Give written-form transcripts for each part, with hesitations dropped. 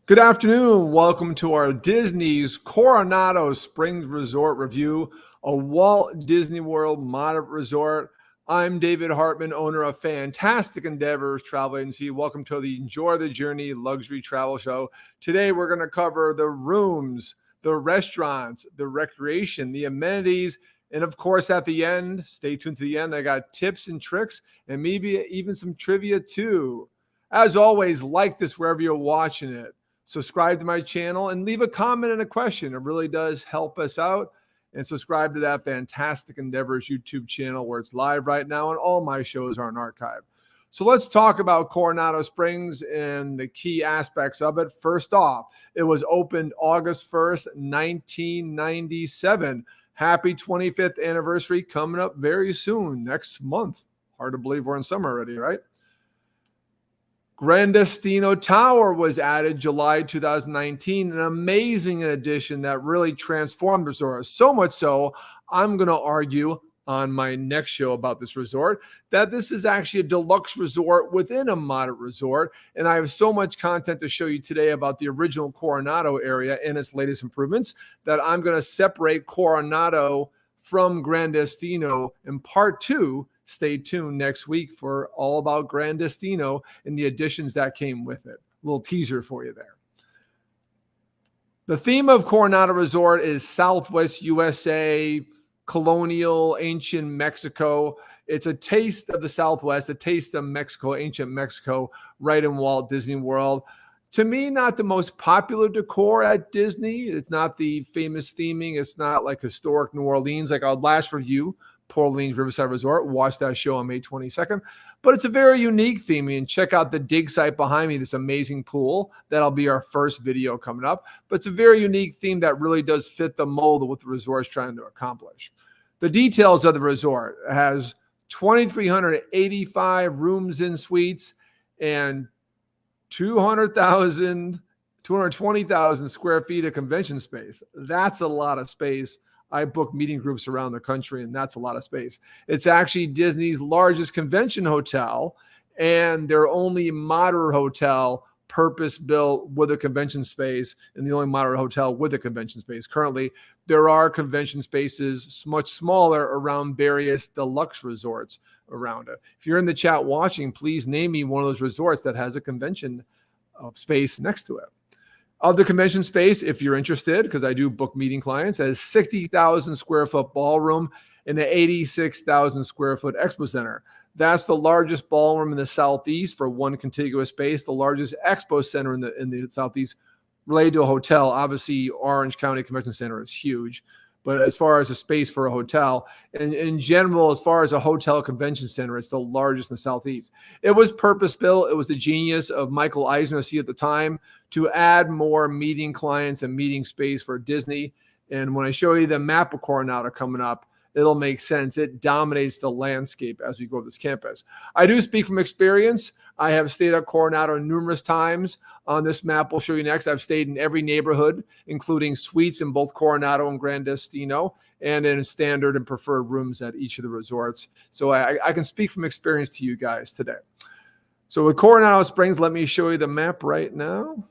Good afternoon. Welcome to our Disney's Coronado Springs Resort review, a Walt Disney World moderate resort. I'm David Hartman, owner of Fantastic Endeavors Travel Agency. Welcome to the Enjoy the Journey Luxury Travel Show. Today, we're going to cover the rooms, the restaurants, the recreation, the amenities, and of course, at the end, stay tuned to the end. I got tips and tricks and maybe even some trivia too. As always, like this wherever you're watching it. Subscribe to my channel and leave a comment and a question. It really does help us out. And subscribe to that Fantastic Endeavors YouTube channel where it's live right now and all my shows are on archive. So let's talk about Coronado Springs and the key aspects of it. First off, it was opened August 1st, 1997. Happy 25th anniversary coming up very soon, next month. Hard to believe we're in summer already, right? Gran Destino Tower was added July 2019, an amazing addition that really transformed the resort. So much so, I'm going to argue on my next show about this resort that this is actually a deluxe resort within a moderate resort. And I have so much content to show you today about the original Coronado area and its latest improvements that I'm going to separate Coronado from Gran Destino in part two. Stay tuned next week for all about Gran Destino and the additions that came with it. A little teaser for you there. The theme of Coronado Resort is Southwest USA, Colonial, ancient Mexico. It's a taste of the Southwest, a taste of Mexico, ancient Mexico, right in Walt Disney World. To me, not the most popular decor at Disney. It's not the famous theming. It's not like historic New Orleans, like our last review, Port Orleans Riverside Resort. Watch that show on May 22nd. But it's a very unique theme. And check out the dig site behind me, this amazing pool. That'll be our first video coming up. But it's a very unique theme that really does fit the mold of what the resort's trying to accomplish. The details of the resort has 2,385 rooms and suites and 220,000 square feet of convention space. That's a lot of space. I book meeting groups around the country, and that's a lot of space. It's actually Disney's largest convention hotel and their only moderate hotel purpose-built with a convention space, and the only moderate hotel with a convention space. Currently, there are convention spaces much smaller around various deluxe resorts around it. If you're in the chat watching, please name me one of those resorts that has a convention space next to it. Of the convention space, if you're interested, because I do book meeting clients, has 60,000 square foot ballroom and an 86,000 square foot expo center. That's the largest ballroom in the Southeast for one contiguous space, the largest expo center in the Southeast related to a hotel. Obviously, Orange County Convention Center is huge. But as far as a space for a hotel, and in general, as far as a hotel convention center, it's the largest in the Southeast. It was purpose-built. It was the genius of Michael Eisner at the time to add more meeting clients and meeting space for Disney. And when I show you the map of Coronado coming up, it'll make sense. It dominates the landscape as we go to this campus. I do speak from experience. I have stayed at Coronado numerous times. On this map we'll show you next, I've stayed in every neighborhood, including suites in both Coronado and Gran Destino, and in standard and preferred rooms at each of the resorts. So I can speak from experience to you guys today. So with Coronado Springs, let me show you the map right now.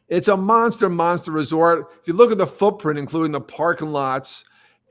It's a monster resort. If you look at the footprint, including the parking lots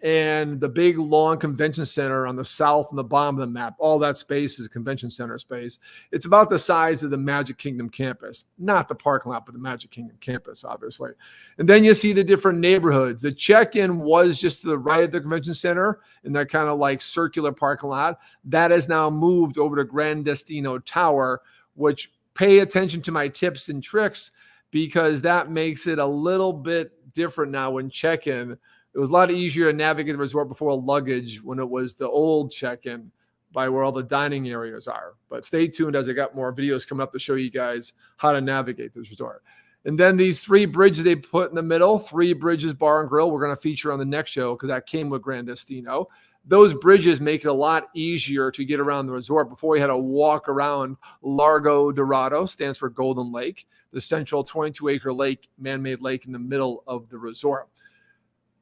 and the big long convention center on the south and the bottom of the map, all that space is convention center space. It's about the size of the Magic Kingdom campus, not the parking lot, but the Magic Kingdom campus, obviously. And then you see the different neighborhoods. The check-in was just to the right of the convention center in that kind of like circular parking lot. That has now moved over to Gran Destino Tower, which pay attention to my tips and tricks, because that makes it a little bit different now when check-in. It was a lot easier to navigate the resort before luggage when it was the old check-in by where all the dining areas are. But stay tuned as I got more videos coming up to show you guys how to navigate this resort. And then these three bridges they put in the middle, Three Bridges Bar and Grill, we're going to feature on the next show because that came with Gran Destino. Those bridges make it a lot easier to get around the resort. Before we had to walk around Lago Dorado, stands for Golden Lake, the central 22-acre lake, man-made lake in the middle of the resort.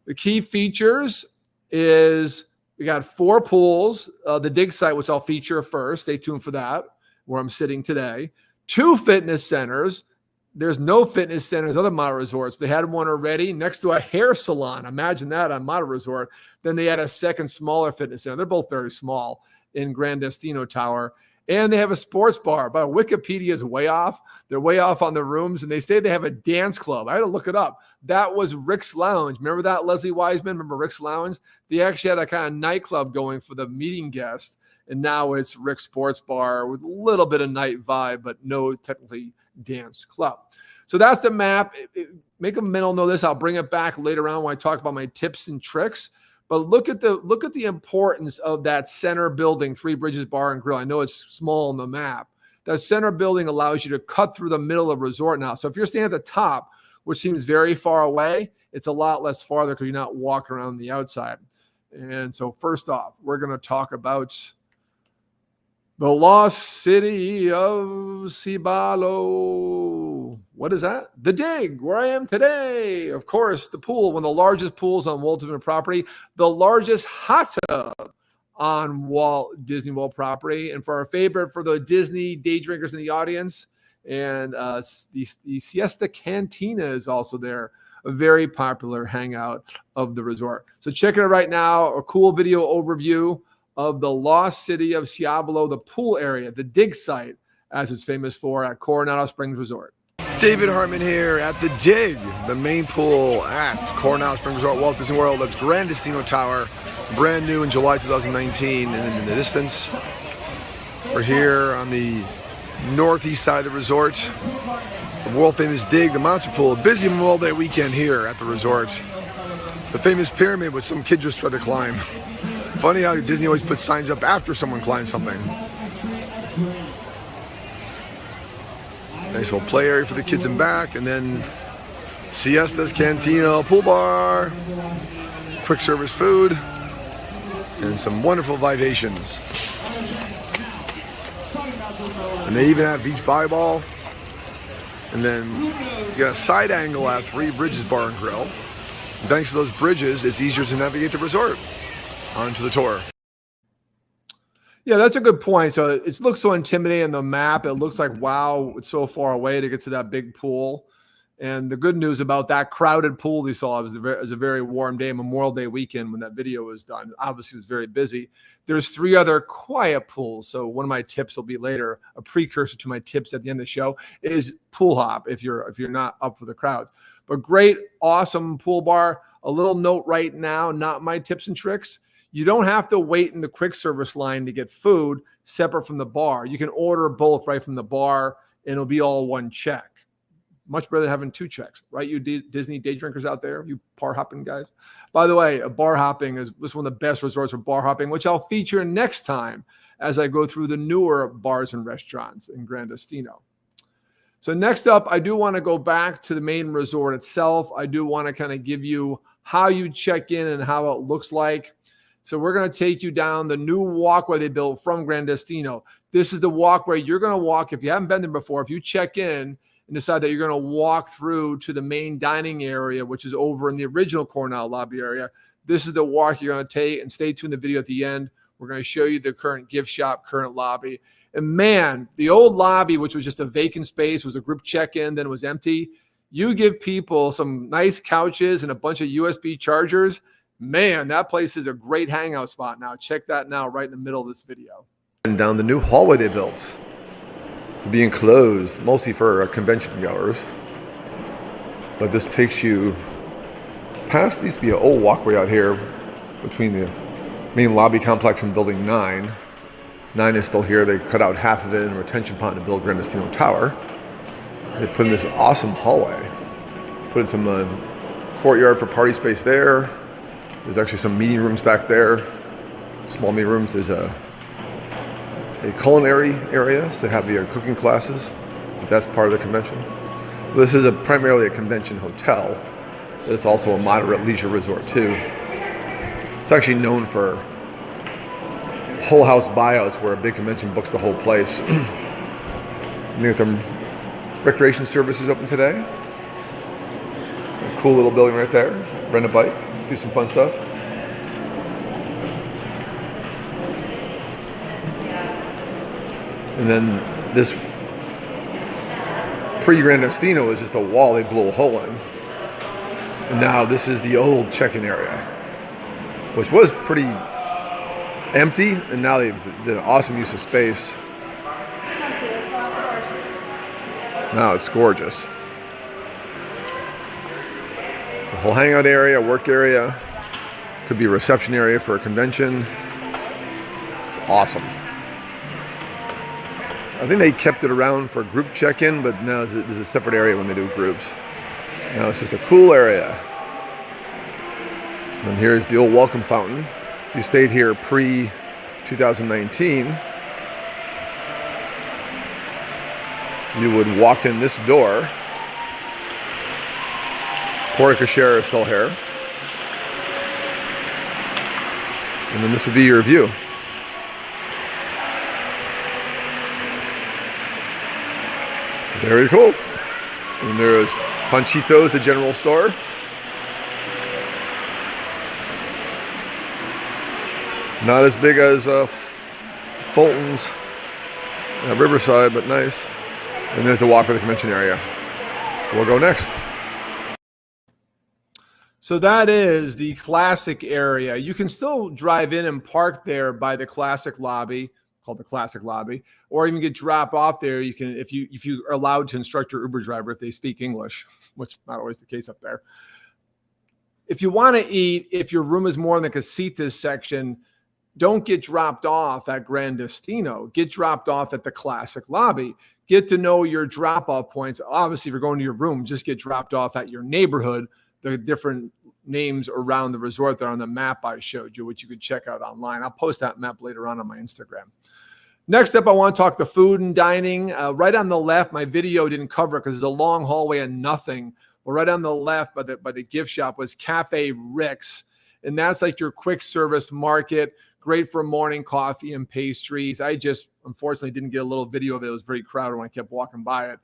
The key features is we got 4 pools. The dig site, which I'll feature first. Stay tuned for that, where I'm sitting today. 2 fitness centers. There's no fitness centers, other model resorts. They had one already next to a hair salon. Imagine that on model resort. Then they had a second smaller fitness center. They're both very small in Gran Destino Tower. And they have a sports bar, but Wikipedia is way off. They're way off on the rooms, and they say they have a dance club. I had to look it up. That was Rix Lounge. Remember that, Leslie Wiseman? Remember Rix Lounge? They actually had a kind of nightclub going for the meeting guests, and now it's Rix Sports Bar with a little bit of night vibe, but no technically dance club. So that's the map. Make a mental note of this. I'll bring it back later on when I talk about my tips and tricks. But look at the importance of that center building, Three Bridges Bar and Grill. I know it's small on the map. That center building allows you to cut through the middle of the resort now. So if you're standing at the top, which seems very far away, it's a lot less farther because you're not walking around the outside. And so first off, we're going to talk about the lost city of Cibola. What is that? The Dig, where I am today. Of course, the pool, one of the largest pools on Walt Disney World property, the largest hot tub on Walt Disney World property. And for our favorite, for the Disney day drinkers in the audience, and the Siesta Cantina is also there, a very popular hangout of the resort. So check it out right now, a cool video overview of the lost city of Cibola, the pool area, the dig site, as it's famous for at Coronado Springs Resort. David Hartman here at the Dig, the main pool at Coronado Springs Resort, Walt Disney World. That's Gran Destino Tower, brand new in July 2019. And then in the distance, we're here on the northeast side of the resort. The world famous Dig, the monster pool. Busy Memorial Day weekend here at the resort. The famous pyramid, which some kid just tried to climb. Funny how Disney always puts signs up after someone climbs something. Nice little play area for the kids in back, and then Siesta's Cantina, pool bar, quick service food, and some wonderful vivations. And they even have beach volleyball. And then you got a side angle at Three Bridges Bar and Grill. And thanks to those bridges, it's easier to navigate the resort onto the tour. Yeah, that's a good point. So it looks so intimidating on the map. It looks like, wow, it's so far away to get to that big pool. And the good news about that crowded pool we saw, it was a very warm day, Memorial Day weekend when that video was done. Obviously, it was very busy. There's 3 other quiet pools. So one of my tips will be later, a precursor to my tips at the end of the show, is pool hop if you're not up for the crowds. But great, awesome pool bar. A little note right now, not my tips and tricks. You don't have to wait in the quick service line to get food separate from the bar. You can order both right from the bar, and it'll be all one check. Much better than having 2 checks, right? You Disney day drinkers out there, you bar hopping guys. By the way, bar hopping is one of the best resorts for bar hopping, which I'll feature next time as I go through the newer bars and restaurants in Gran Destino. So next up, I do want to go back to the main resort itself. I do want to kind of give you how you check in and how it looks like. So we're going to take you down the new walkway they built from Gran Destino. This is the walkway you're going to walk. If you haven't been there before, if you check in and decide that you're going to walk through to the main dining area, which is over in the original Coronado lobby area, this is the walk you're going to take. And stay tuned to the video at the end. We're going to show you the current gift shop, current lobby. And man, the old lobby, which was just a vacant space, was a group check-in, then it was empty. You give people some nice couches and a bunch of USB chargers, man, that place is a great hangout spot now. Check that now right in the middle of this video. And down the new hallway they built, being closed mostly for convention goers. But this takes you past, there used to be an old walkway out here between the main lobby complex and building 9. 9 is still here. They cut out half of it in a retention pond to build Gran Destino Tower. They put in this awesome hallway. Put in some courtyard for party space there. There's actually some meeting rooms back there, small meeting rooms. There's a culinary area, so they have the cooking classes. That's part of the convention. This is primarily a convention hotel, but it's also a moderate leisure resort too. It's actually known for whole house buyouts where a big convention books the whole place. With them recreation services open today. A cool little building right there. Rent a bike. Do some fun stuff. And then this pre-Gran Destino is just a wall they blew a hole in. And now this is the old check-in area, which was pretty empty, and now they did an awesome use of space. Now it's gorgeous. It's a whole hangout area, work area. Could be a reception area for a convention. It's awesome. I think they kept it around for group check-in, but now there's a separate area when they do groups. Now it's just a cool area. And here's the old welcome fountain. If you stayed here pre-2019, you would walk in this door. Porte cochere is still here. And then this would be your view. Very cool. And there's Panchito's, the general store. Not as big as Fulton's at Riverside, but nice. And there's the walk for the convention area. We'll go next. So that is the classic area. You can still drive in and park there by the classic lobby, called the classic lobby, or even get dropped off there. You can, if you are allowed to instruct your Uber driver if they speak English, which is not always the case up there. If you want to eat, if your room is more in the Casitas section, don't get dropped off at Gran Destino. Get dropped off at the classic lobby. Get to know your drop-off points. Obviously, if you're going to your room, just get dropped off at your neighborhood. The different names around the resort that are on the map I showed you, which you could check out online. I'll post that map later on my Instagram. Next up, I want to talk the food and dining. Right on the left, my video didn't cover it because there's a long hallway and nothing. But right on the left by the gift shop was Cafe Rix. And that's like your quick service market. Great for morning coffee and pastries. I just, unfortunately, didn't get a little video of it. It was very crowded when I kept walking by it.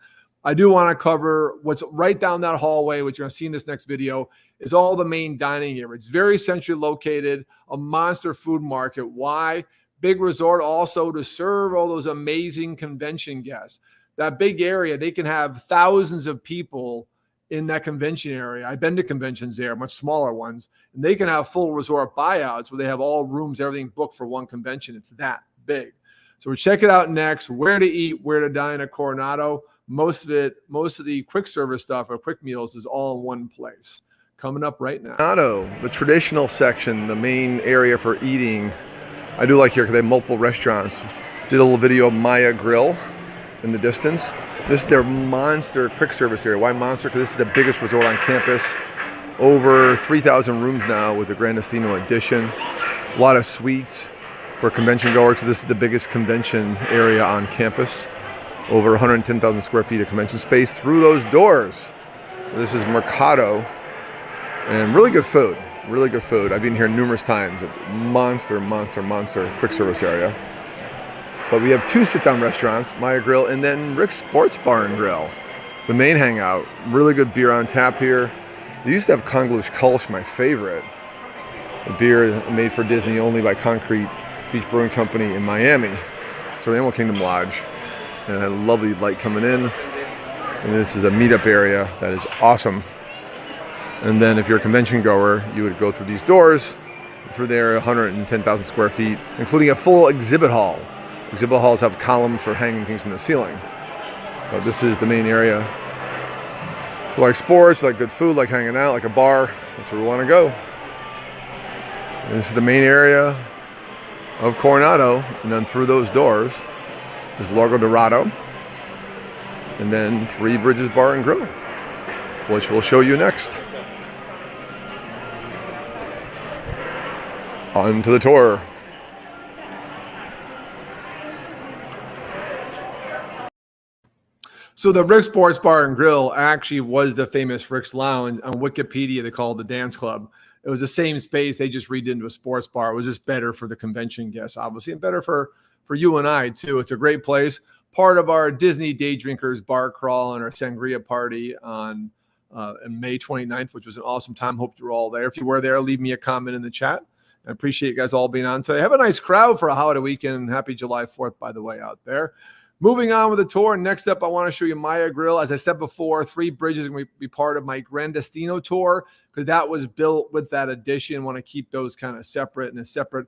I do want to cover what's right down that hallway, which you're going to see in this next video, is all the main dining area. It's very centrally located, a monster food market. Why? Big resort also to serve all those amazing convention guests. That big area, they can have thousands of people in that convention area. I've been to conventions there, much smaller ones, and they can have full resort buyouts where they have all rooms, everything booked for one convention. It's that big. So we'll check it out next. Where to eat, where to dine at Coronado. Most of the quick service stuff or quick meals is all in one place. Coming up right now. Dorado, the traditional section, the main area for eating. I do like here because they have multiple restaurants. Did a little video of Maya Grill in the distance. This is their monster quick service area. Why monster? Because this is the biggest resort on campus. Over 3,000 rooms now with the Gran Destino edition. A lot of suites for convention goers. So this is the biggest convention area on campus. Over 110,000 square feet of convention space through those doors. This is Mercado. And really good food. Really good food. I've been here numerous times. Monster quick service area. But we have two sit-down restaurants, Maya Grill and then Rix Sports Bar and Grill. The main hangout. Really good beer on tap here. They used to have Konglish Kolsch, my favorite. A beer made for Disney only by Concrete Beach Brewing Company in Miami. So Animal Kingdom Lodge. And a lovely light coming in. And this is a meetup area that is awesome. And then if you're a convention goer, you would go through these doors. Through there, 110,000 square feet, including a full exhibit hall. Exhibit halls have columns for hanging things from the ceiling. But this is the main area. If you like sports, like good food, like hanging out, like a bar, that's where we want to go. And this is the main area of Coronado. And then through those doors is Lago Dorado. And then Three Bridges Bar and Grill, which we'll show you next. On to the tour. So the Rix Sports Bar and Grill actually was the famous Rix Lounge. On Wikipedia, they call it the dance club. It was the same space. They just redid into a sports bar. It was just better for the convention guests, obviously, and better for you and I, too. It's a great place. Part of our Disney Day Drinkers bar crawl and our sangria party on May 29th, which was an awesome time. Hope you were all there. If you were there, leave me a comment in the chat. I appreciate you guys all being on today. Have a nice crowd for a holiday weekend. Happy July 4th, by the way, out there. Moving on with the tour. Next up, I want to show you Maya Grill. As I said before, Three Bridges is going to be part of my Gran Destino tour because that was built with that addition. I want to keep those kind of separate, and a separate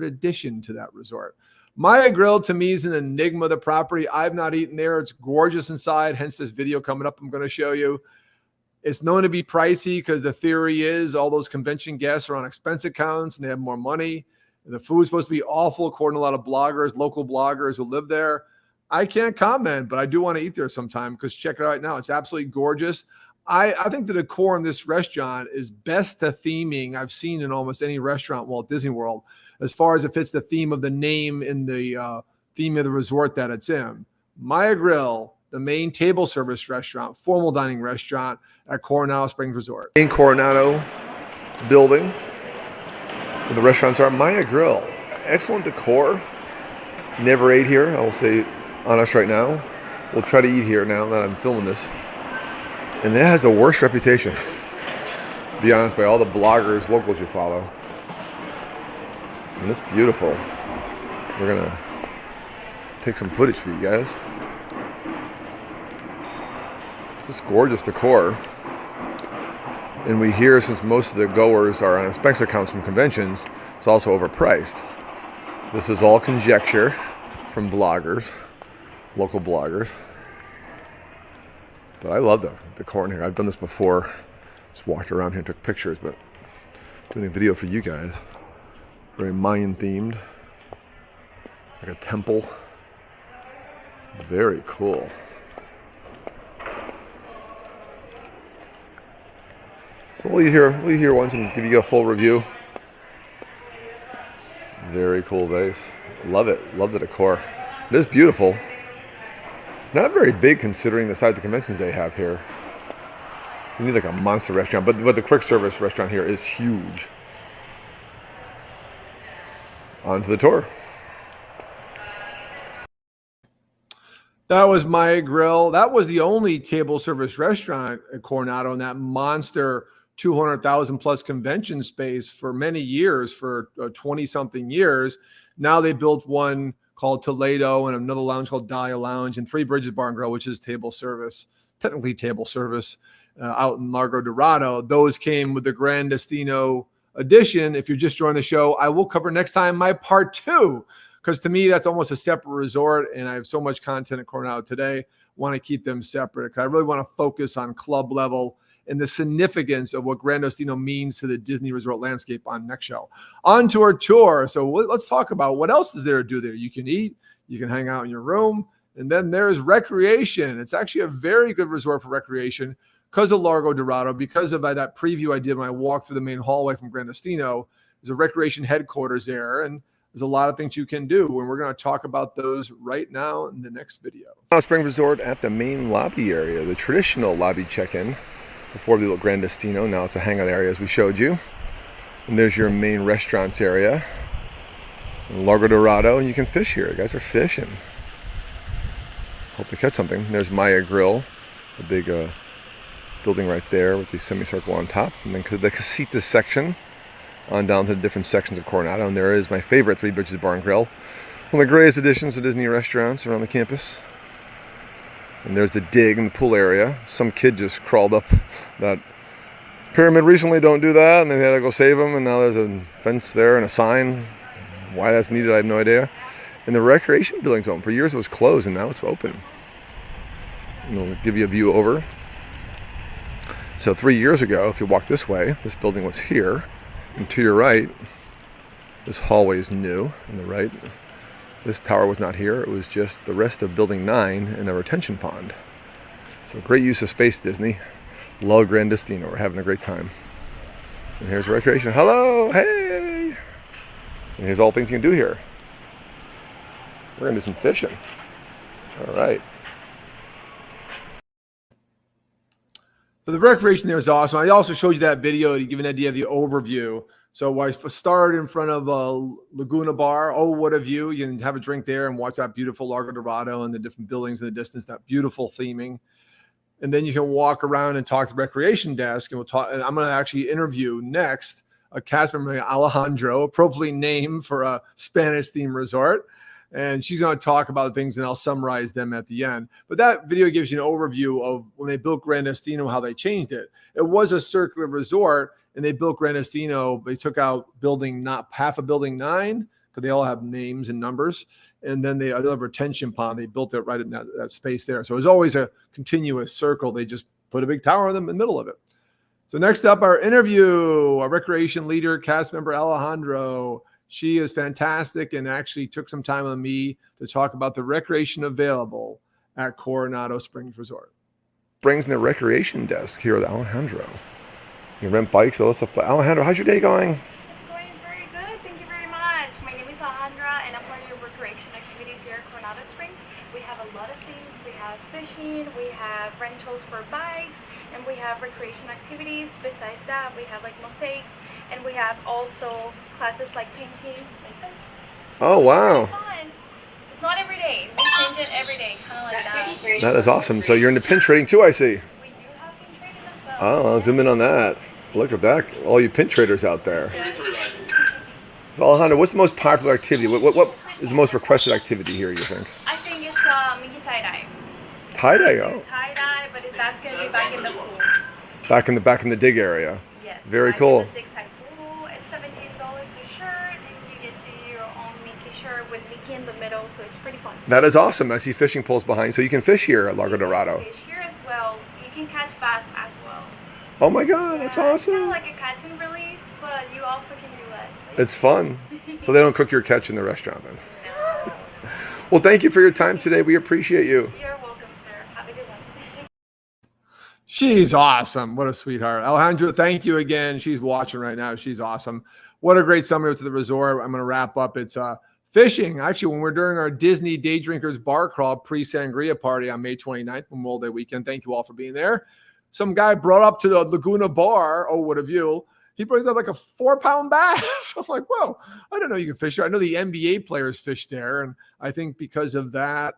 addition to that resort. Maya Grill, to me, is an enigma of the property. I've not eaten there. It's gorgeous inside, hence this video coming up I'm going to show you. It's known to be pricey because the theory is all those convention guests are on expense accounts and they have more money. The food's supposed to be awful, according to a lot of bloggers, local bloggers who live there. I can't comment, but I do want to eat there sometime because check it out right now. It's absolutely gorgeous. I think the decor in this restaurant is best to theming I've seen in almost any restaurant in Walt Disney World, as far as it fits the theme of the name in the theme of the resort that it's in. Maya Grill, the main table service restaurant, formal dining restaurant at Coronado Springs Resort. In Coronado building, where the restaurants are, Maya Grill. Excellent decor. Never ate here, I will say honest right now. We'll try to eat here now that I'm filming this. And it has the worst reputation, to be honest, by all the bloggers, locals you follow. And it's beautiful. We're gonna take some footage for you guys. It's just gorgeous decor. And we hear, since most of the goers are on expense accounts from conventions, it's also overpriced. This is all conjecture from bloggers, local bloggers. But I love the decor in here. I've done this before. Just walked around here and took pictures, but doing a video for you guys. Very Mayan themed. Like a temple. Very cool. So we'll eat here once and give you a full review. Very cool vase. Love it. Love the decor. It is beautiful. Not very big considering the size of the conventions they have here. You need like a monster restaurant, but the quick service restaurant here is huge. On to the tour. That was Maya Grill. That was the only table service restaurant at Coronado in that monster 200,000 plus convention space for many years, for 20 something years. Now they built one called Toledo and another lounge called Dahlia Lounge, and Three Bridges Bar Grill, which is table service, technically table service, out in Lago, Dorado. Those came with the Gran Destino edition. If you're just joining the show, I will cover next time my part 2, because to me, that's almost a separate resort, and I have so much content at Coronado today. Want to keep them separate because I really want to focus on club level and the significance of what Gran Destino means to the Disney resort landscape on next show. On to our tour. So let's talk about what else is there to do there. You can eat, you can hang out in your room, and then there's recreation. It's actually a very good resort for recreation because of Lago Dorado, because of that preview I did when I walked through the main hallway from Gran Destino. There's a recreation headquarters there, and there's a lot of things you can do, and we're going to talk about those right now in the next video. Spring Resort at the main lobby area, the traditional lobby check-in. Before the little Gran Destino, now it's a hangout area as we showed you. And there's your main restaurants area. Lago Dorado, and you can fish here. You guys are fishing. Hope to catch something. There's Maya Grill, a big building right there with the semicircle on top. And then the Casitas section on down to the different sections of Coronado. And there is my favorite Three Bridges Bar and Grill. One of the greatest additions to Disney restaurants around the campus. And there's the dig in the pool area. Some kid just crawled up that pyramid recently, don't do that, and they had to go save him, and now there's a fence there and a sign. Why that's needed, I have no idea. And the recreation building's open. For years it was closed, and now it's open. And we'll give you a view over. So 3 years ago, if you walk this way, this building was here, and to your right, this hallway is new, on the right. This tower was not here. It was just the rest of Building 9 and a retention pond. So great use of space, Disney. Love Gran Destino. We're having a great time. And here's recreation. Hello, hey! And here's all the things you can do here. We're going to do some fishing. All right. So the recreation there is awesome. I also showed you that video to give an idea of the overview. So I started in front of Laguna Bar. Oh, what a view. You can have a drink there and watch that beautiful Lago Dorado and the different buildings in the distance, that beautiful theming. And then you can walk around and talk to the recreation desk. And we'll talk. And I'm going to actually interview next a cast member, Alejandro, appropriately named for a Spanish-themed resort. and she's going to talk about things and I'll summarize them at the end. But that video gives you an overview of when they built Gran Destino, how they changed it. It was a circular resort, and they built Gran Destino. They took out not half of building 9, because they all have names and numbers. And then they another retention pond. They built it right in that space there. So it was always a continuous circle. They just put a big tower in the middle of it. So next up, our interview, our recreation leader, cast member Alejandro. She is fantastic and actually took some time with me to talk about the recreation available at Coronado Springs Resort. Brings in the recreation desk here with Alejandro. You rent bikes, all this stuff. Alejandro, how's your day going? It's going very good. Thank you very much. My name is Alejandra, and I'm part of recreation activities here at Coronado Springs. We have a lot of things. We have fishing, we have rentals for bikes, and we have recreation activities. Besides that, we have like mosaics, and we have also classes like painting, like this. Oh, wow. It's fun. It's not every day. We change it every day, kind of like that. That is awesome. So you're into pin trading too, I see. We do have pin trading as well. Oh, I'll zoom in on that. Look at that. All you pin traders out there. So Alejandro, what's the most popular activity? What is the most requested activity here, you think? I think it's Mickey tie-dye. Tie-dye, oh. Tie-dye, but that's going to be back in the pool. Back in the dig area. Yes. Very back cool. in the dig side pool. It's $17 a shirt, and you get to your own Mickey shirt with Mickey in the middle, so it's pretty fun. That is awesome. I see fishing poles behind, so you can fish here at Lago Dorado. You can fish here as well. You can catch bass as well. Oh my God, that's It's kind awesome. of like a catch and release, but you also can do that. So It's fun. So they don't cook your catch in the restaurant then. no. Well, thank you for your time today. We appreciate you. You're welcome, sir. Have a good one. She's awesome. What a sweetheart. Alejandro, thank you again. She's watching right now. She's awesome. What a great summer to the resort. I'm going to wrap up. It's fishing. Actually, when we're during our Disney Day Drinkers Bar Crawl pre-sangria party on May 29th, Memorial Day weekend. Thank you all for being there. Some guy brought up to the Laguna Bar. Oh, what a view. He brings up like a 4-pound bass. I'm like, whoa, I don't know you can fish there. I know the NBA players fish there. And I think because of that,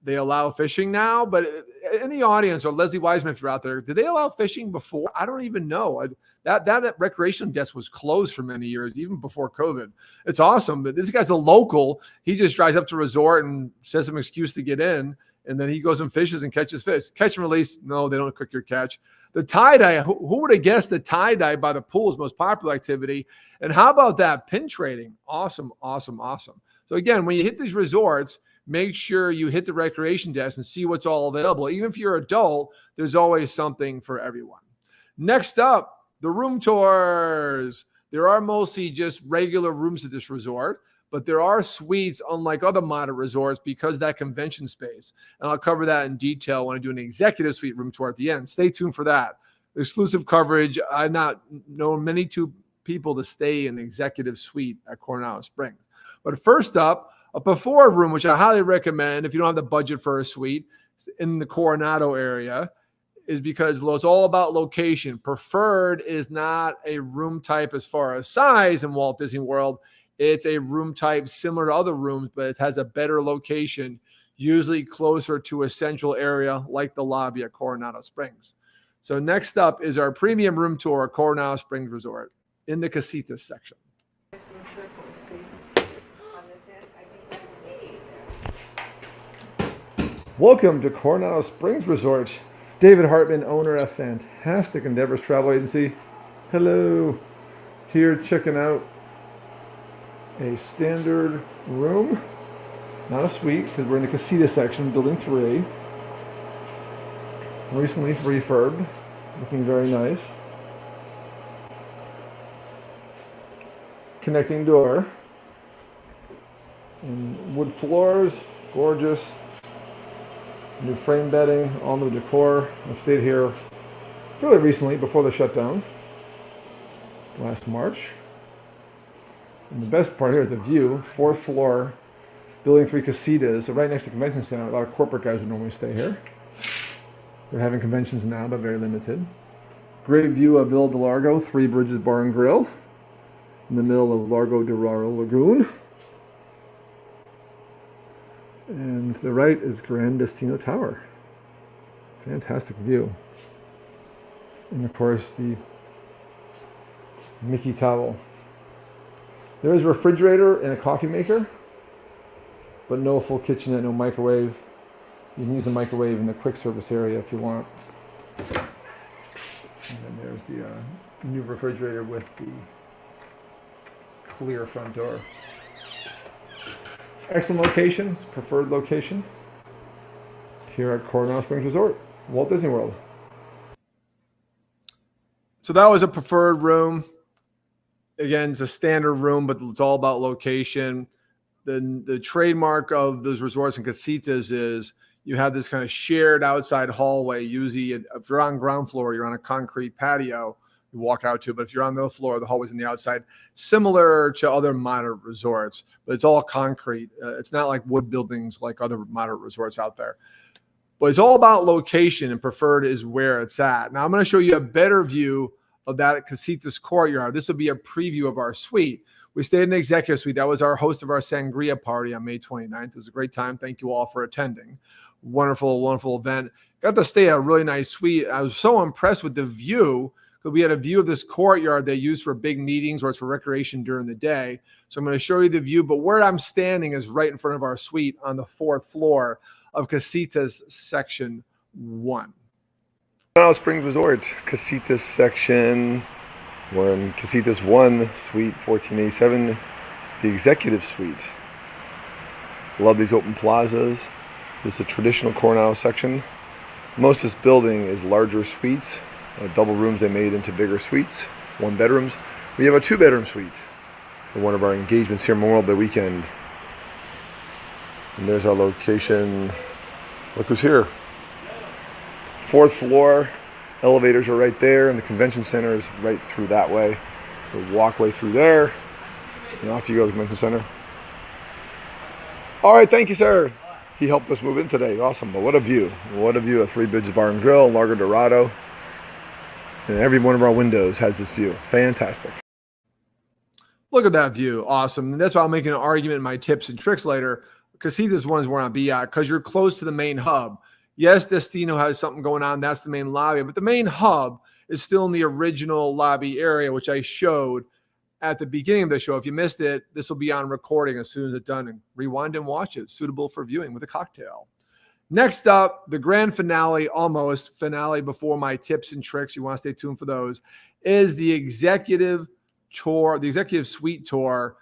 they allow fishing now. But in the audience, or Leslie Wiseman, if you're out there, did they allow fishing before? I don't even know. That recreation desk was closed for many years, even before COVID. It's awesome. But this guy's a local. He just drives up to the resort and says some excuse to get in. And then he goes and fishes and catches fish. Catch and release. No, they don't cook your catch. The tie-dye, who would have guessed the tie-dye by the pool is most popular activity? And how about that? Pin trading. Awesome, awesome, awesome. So again, when you hit these resorts, make sure you hit the recreation desk and see what's all available. Even if you're an adult, there's always something for everyone. Next up, the room tours. There are mostly just regular rooms at this resort, but there are suites, unlike other moderate resorts, because of that convention space. And I'll cover that in detail when I do an executive suite room tour at the end. Stay tuned for that. Exclusive coverage. I've not known many people to stay in the executive suite at Coronado Springs. But first up, a before room, which I highly recommend if you don't have the budget for a suite in the Coronado area, is because it's all about location. Preferred is not a room type as far as size in Walt Disney World. It's a room type similar to other rooms, but it has a better location, usually closer to a central area like the lobby at Coronado Springs. So next up is our premium room tour at Coronado Springs Resort in the Casitas section. Welcome to Coronado Springs Resort. David Hartman, owner of fantastic Endeavors Travel Agency. Hello. Here checking out a standard room, not a suite, because we're in the Casitas section, building 3. Recently refurbed, looking very nice. Connecting door. And wood floors, gorgeous. New frame bedding, all new decor. I've stayed here fairly recently, before the shutdown, last March. And the best part here is the view, 4th floor, building 3 Casitas, so right next to the convention center. A lot of corporate guys would normally stay here. They're having conventions now, but very limited. Great view of Villa del Lago, 3 Bridges Bar and Grill, in the middle of Lago Dorado Lagoon. And to the right is Gran Destino Tower. Fantastic view. And of course the Mickey towel. There is a refrigerator and a coffee maker. but no full kitchenette, no microwave. You can use the microwave in the quick service area if you want. And then there's the new refrigerator with the clear front door. Excellent location, it's preferred location here at Coronado Springs Resort, Walt Disney World. So that was a preferred room. Again, it's a standard room, but it's all about location. The trademark of those resorts and casitas is you have this kind of shared outside hallway. Usually, if you're on ground floor, you're on a concrete patio you walk out to. But if you're on the floor, the hallway's on the outside, similar to other moderate resorts. But it's all concrete. It's not like wood buildings like other moderate resorts out there. But it's all about location, and preferred is where it's at. Now, I'm going to show you a better view of that Casitas Courtyard. This will be a preview of our suite. We stayed in the executive suite. That was our host of our sangria party on May 29th. It was a great time. Thank you all for attending. Wonderful, wonderful event. Got to stay at a really nice suite. I was so impressed with the view because we had a view of this courtyard they use for big meetings or it's for recreation during the day. So I'm going to show you the view, but where I'm standing is right in front of our suite on the 4th floor of Casitas Section 1. Coronado Springs Resort, Casitas Section. We're in Casitas 1, Suite 1487, the Executive Suite. Love these open plazas. This is the traditional Coronado section. Most of this building is larger suites, double rooms they made into bigger suites, 1 bedrooms. We have a 2-bedroom suite for one of our engagements here Memorial Day weekend. And there's our location. Look who's here. 4th floor. Elevators are right there, and the convention center is right through that way. The walkway through there, and off you go to the convention center. All right, thank you, sir. He helped us move in today. Awesome, but what a view. What a view of Three Bridges Bar and Grill, Lago, Dorado. And every one of our windows has this view. Fantastic. Look at that view. Awesome. And that's why I'll make an argument in my tips and tricks later. Casitas 1 is where I'll be at because you're close to the main hub. Yes, Destino has something going on. That's the main lobby. But the main hub is still in the original lobby area, which I showed at the beginning of the show. If you missed it, this will be on recording as soon as it's done. And rewind and watch it. Suitable for viewing with a cocktail. Next up, the grand finale, almost finale before my tips and tricks. You want to stay tuned for those, is the executive tour, the executive suite tour.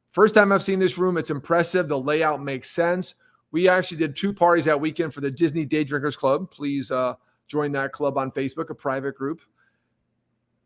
First time I've seen this room. It's impressive. The layout makes sense. We actually did 2 parties that weekend for the Disney Day Drinkers Club. Please join that club on Facebook, a private group.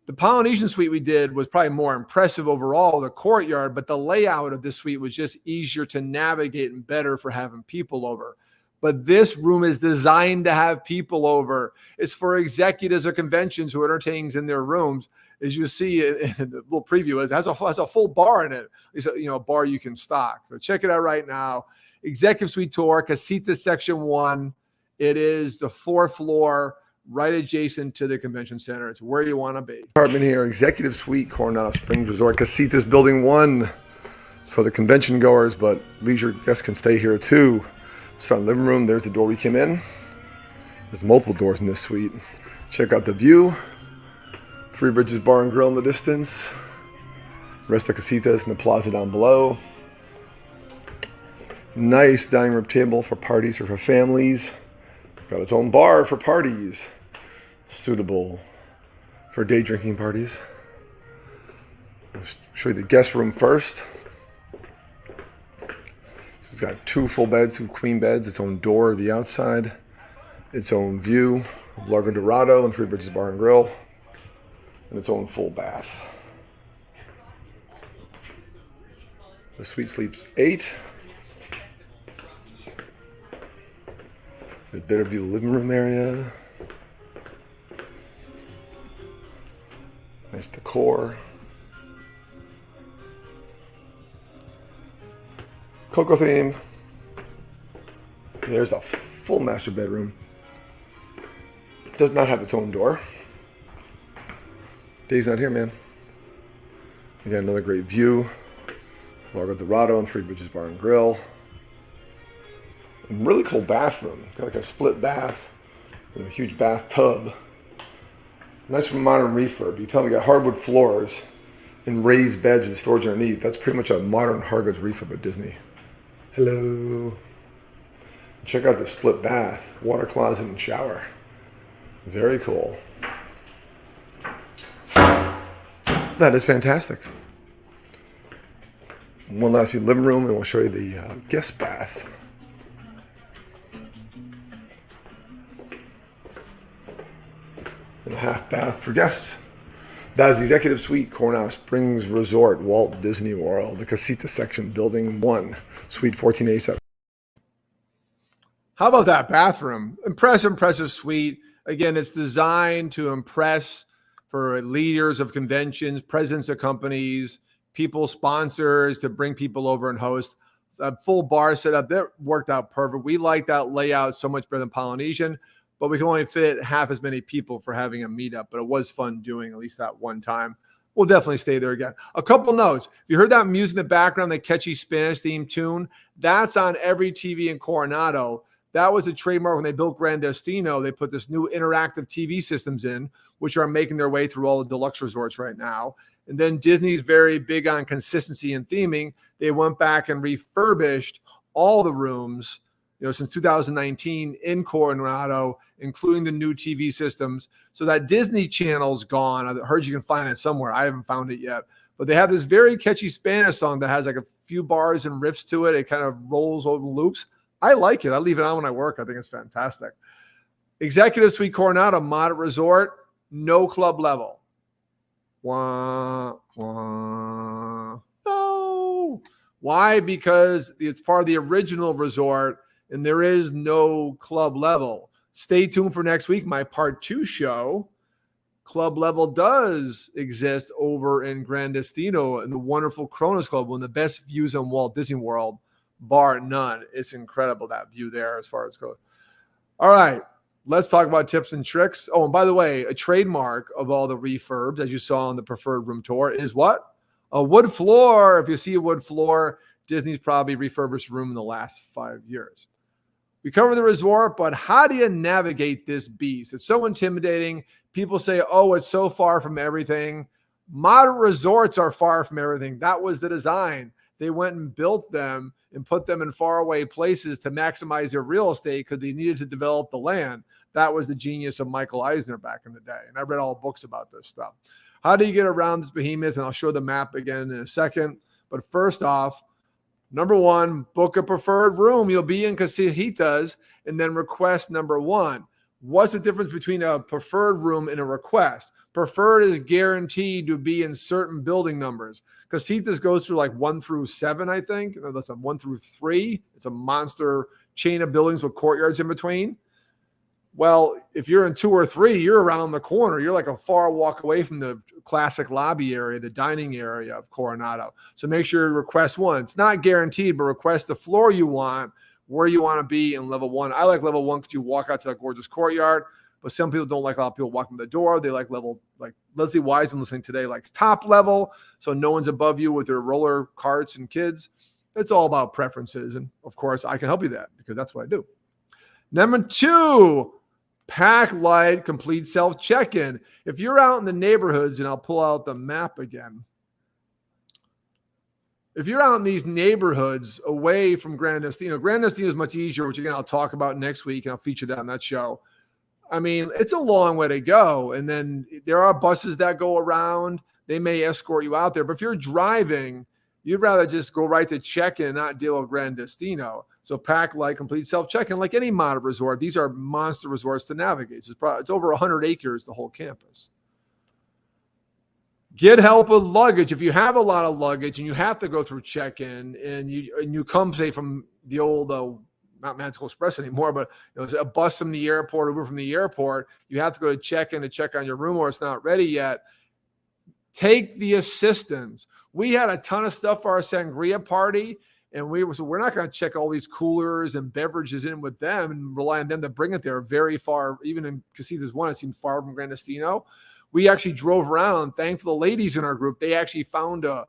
The Polynesian suite we did was probably more impressive overall, the courtyard, but the layout of this suite was just easier to navigate and better for having people over. But this room is designed to have people over. It's for executives or conventions who are entertaining in their rooms. As you see in the little preview, it has a full bar in it. It's a bar you can stock. So check it out right now. Executive Suite Tour, Casitas Section 1. It is the 4th floor, right adjacent to the convention center. It's where you want to be. Hartman here, Executive Suite, Coronado Springs Resort, Casitas Building 1 for the convention goers, but leisure guests can stay here too. Start in the living room. There's the door we came in. There's multiple doors in this suite. Check out the view. Three Bridges Bar and Grill in the distance. The rest of Casitas in the plaza down below. Nice dining room table for parties or for families. It's got its own bar for parties. Suitable for day drinking parties. I'll show you the guest room first. It's got 2 full beds, 2 queen beds, its own door to the outside, its own view of Lago Dorado and Three Bridges Bar and Grill, and its own full bath. The suite sleeps 8. A better view of the living room area. Nice decor. Cocoa theme. There's a full master bedroom. Does not have its own door. Dave's not here, man. Again, another great view. Lago Dorado and Three Bridges Bar and Grill. And really cool bathroom. Got like a split bath with a huge bathtub. Nice from modern refurb. You tell me you got hardwood floors and raised beds with storage underneath. That's pretty much a modern hard goods refurb at Disney. Hello. Check out the split bath, water closet and shower. Very cool. That is fantastic. One last view living room, and we'll show you the guest bath. And a half bath for guests. That is the Executive Suite, Coronado Springs Resort, Walt Disney World, the Casitas section, Building 1, Suite 1487. How about that bathroom? Impressive suite. Again, it's designed to impress for leaders of conventions, presidents of companies, people, sponsors, to bring people over and host. A full bar setup, that worked out perfect. We like that layout so much better than Polynesian, but we can only fit half as many people for having a meetup. But it was fun doing at least that one time. We'll definitely stay there again. A couple notes. If you heard that music in the background, the catchy Spanish theme tune, that's on every TV in Coronado. That was a trademark when they built Gran Destino. They put this new interactive TV systems in, which are making their way through all the deluxe resorts right now. And then Disney's very big on consistency and theming. They went back and refurbished all the rooms, since 2019 in Coronado, including the new TV systems. So that Disney Channel's gone. I heard you can find it somewhere. I haven't found it yet. But they have this very catchy Spanish song that has like a few bars and riffs to it. It kind of rolls over loops. I like it. I leave it on when I work. I think it's fantastic. Executive Suite Coronado, moderate resort, no club level. Wah, wah. No. Why? Because it's part of the original resort and there is no club level. Stay tuned for next week. My part 2 show. Club level does exist over in Gran Destino in the wonderful Cronus Club, one of the best views on Walt Disney World, bar none. It's incredible, that view there as far as goes. All right, let's talk about tips and tricks. Oh, and by the way, a trademark of all the refurbs, as you saw on the preferred room tour, is what? A wood floor. If you see a wood floor, Disney's probably refurbished room in the last 5 years. We cover the resort, but how do you navigate this beast? It's so intimidating. People say, oh, it's so far from everything. Modern resorts are far from everything. That was the design. They went and built them and put them in faraway places to maximize their real estate because they needed to develop the land. That was the genius of Michael Eisner back in the day. And I read all books about this stuff. How do you get around this behemoth? And I'll show the map again in a second. But first off, number 1, book a preferred room. You'll be in Casitas and then request number 1. What's the difference between a preferred room and a request? Preferred is guaranteed to be in certain building numbers. Casitas goes through like 1 through 7, I think. No, that's 1 through 3. It's a monster chain of buildings with courtyards in between. Well, if you're in 2 or 3, you're around the corner. You're like a far walk away from the classic lobby area, the dining area of Coronado. So make sure you request 1. It's not guaranteed, but request the floor you want, where you want to be in level 1. I like level 1 because you walk out to that gorgeous courtyard, but some people don't like a lot of people walking the door. They like level, like Leslie Wiseman listening today, likes top level, so no one's above you with their roller carts and kids. It's all about preferences. And of course, I can help you that because that's what I do. Number 2, pack light, complete self check-in. If you're out in the neighborhoods, and I'll pull out the map again. If you're out in these neighborhoods away from Gran Destino is much easier, which again, I'll talk about next week and I'll feature that on that show. I mean, it's a long way to go. And then there are buses that go around. They may escort you out there. But if you're driving, you'd rather just go right to check-in and not deal with Gran Destino. So pack light, complete self-check-in, like any modern resort. These are monster resorts to navigate. It's over 100 acres, the whole campus. Get help with luggage. If you have a lot of luggage and you have to go through check-in and you come, say, from the old, not Magical Express anymore, but a bus from the airport, Uber from the airport, you have to go to check-in to check on your room or it's not ready yet. Take the assistance. We had a ton of stuff for our sangria party, and we're not going to check all these coolers and beverages in with them and rely on them to bring it there very far. Even in Casitas 1, it seemed far from Gran Destino. We actually drove around. Thanks to the ladies in our group, they actually found a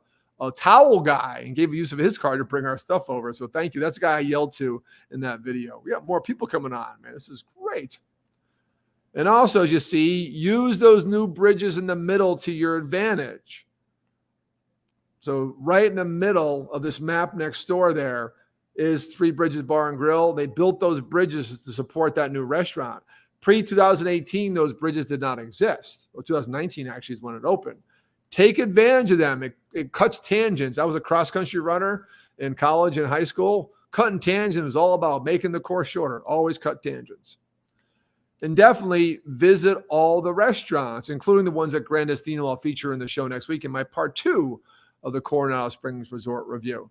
towel guy and gave use of his car to bring our stuff over. So thank you. That's the guy I yelled to in that video. We got more people coming on, man. This is great. And also, as you see, use those new bridges in the middle to your advantage. So right in the middle of this map next door there, is Three Bridges Bar and Grill. They built those bridges to support that new restaurant. Pre-2018, those bridges did not exist. Well, 2019 actually is when it opened. Take advantage of them. It cuts tangents. I was a cross-country runner in college and high school. Cutting tangents was all about making the course shorter. Always cut tangents. And definitely visit all the restaurants, including the ones at Gran Destino I'll feature in the show next week in my part 2 of the Coronado Springs Resort review.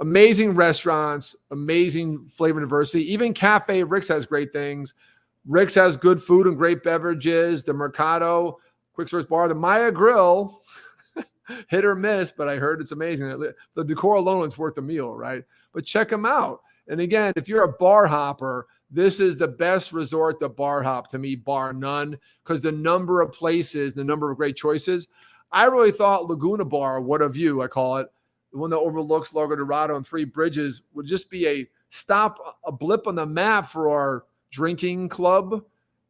Amazing restaurants, amazing flavor diversity. Even Cafe Rix has great things. Rix has good food and great beverages. The Mercado, Quick Service Bar, the Maya Grill, hit or miss, but I heard it's amazing. The decor alone is worth the meal, right? But check them out. And again, if you're a bar hopper, this is the best resort to bar hop to me, bar none, because the number of places, the number of great choices. I really thought Laguna Bar, what a view, I call it, the one that overlooks Lago Dorado and Three Bridges, would just be a stop, a blip on the map for our drinking club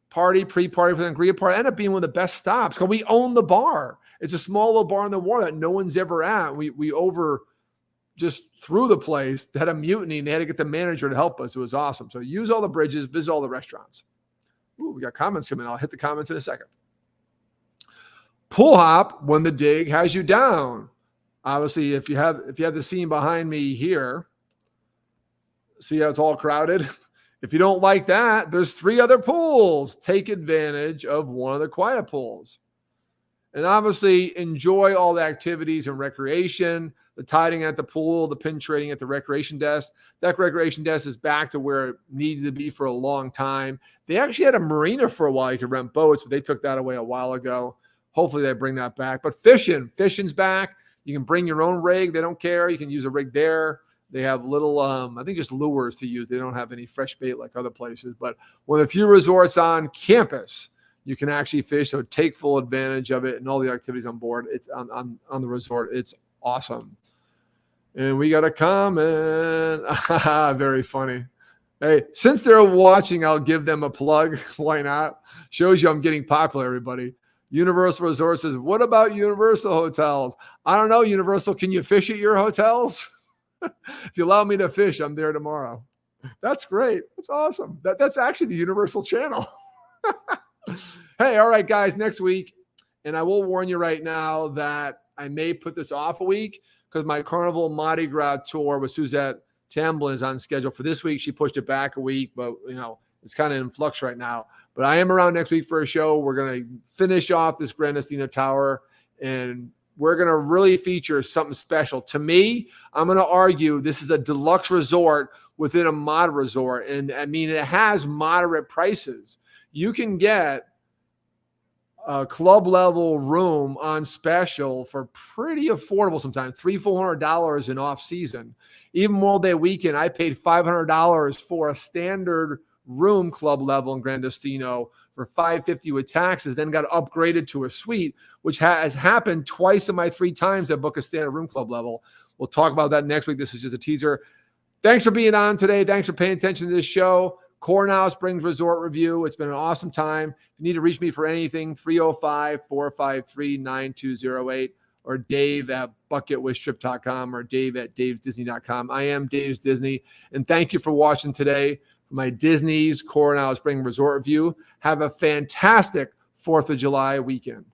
party, pre-party for the sangria party. Ended up being one of the best stops because we own the bar. It's a small little bar in the water that no one's ever at. We over just through the place, had a mutiny, and they had to get the manager to help us. It was awesome. So use all the bridges, visit all the restaurants. Ooh, we got comments coming. I'll hit the comments in a second. Pool hop when the dig has you down. Obviously, if you have the scene behind me here, see how it's all crowded? If you don't like that, there's 3 other pools. Take advantage of one of the quiet pools. And obviously, enjoy all the activities and recreation, the tiding at the pool, the pin trading at the recreation desk. That recreation desk is back to where it needed to be for a long time. They actually had a marina for a while. You could rent boats, but they took that away a while ago. Hopefully, they bring that back. But fishing's back. You can bring your own rig. They don't care. You can use a rig there. They have little, I think just lures to use. They don't have any fresh bait like other places. But one of the few resorts on campus, you can actually fish. So take full advantage of it and all the activities on board. It's on the resort. It's awesome. And we got a comment. Very funny. Hey, since they're watching, I'll give them a plug. Why not? Shows you I'm getting popular, everybody. Universal Resort says, what about Universal hotels? I don't know, Universal. Can you fish at your hotels? If you allow me to fish, I'm there tomorrow. That's great. That's awesome. That's actually the Universal channel. Hey, all right, guys, next week. And I will warn you right now that I may put this off a week because my Carnival Mardi Gras tour with Suzette Tamblin is on schedule for this week. She pushed it back a week, but, it's kind of in flux right now. But I am around next week for a show. We're going to finish off this Gran Destino Tower, and we're going to really feature something special. To me, I'm going to argue this is a deluxe resort within a mod resort. And I mean, it has moderate prices. You can get a club level room on special for pretty affordable sometimes, $300-$400 in off season. Even all day weekend, I paid $500 for a standard room club level in Gran Destino for $550 with taxes, then got upgraded to a suite, which has happened twice in my 3 times I book a standard room club level. We'll talk about that next week. This is just a teaser. Thanks for being on today. Thanks for paying attention to this show. Coronado Springs Resort Review. It's been an awesome time. If you need to reach me for anything, 305-453-9208 or Dave at bucketwishtrip.com or Dave at davesdisney.com. I am Dave's Disney, and thank you for watching today. My Disney's Coronado Springs Resort Review. Have a fantastic 4th of July weekend.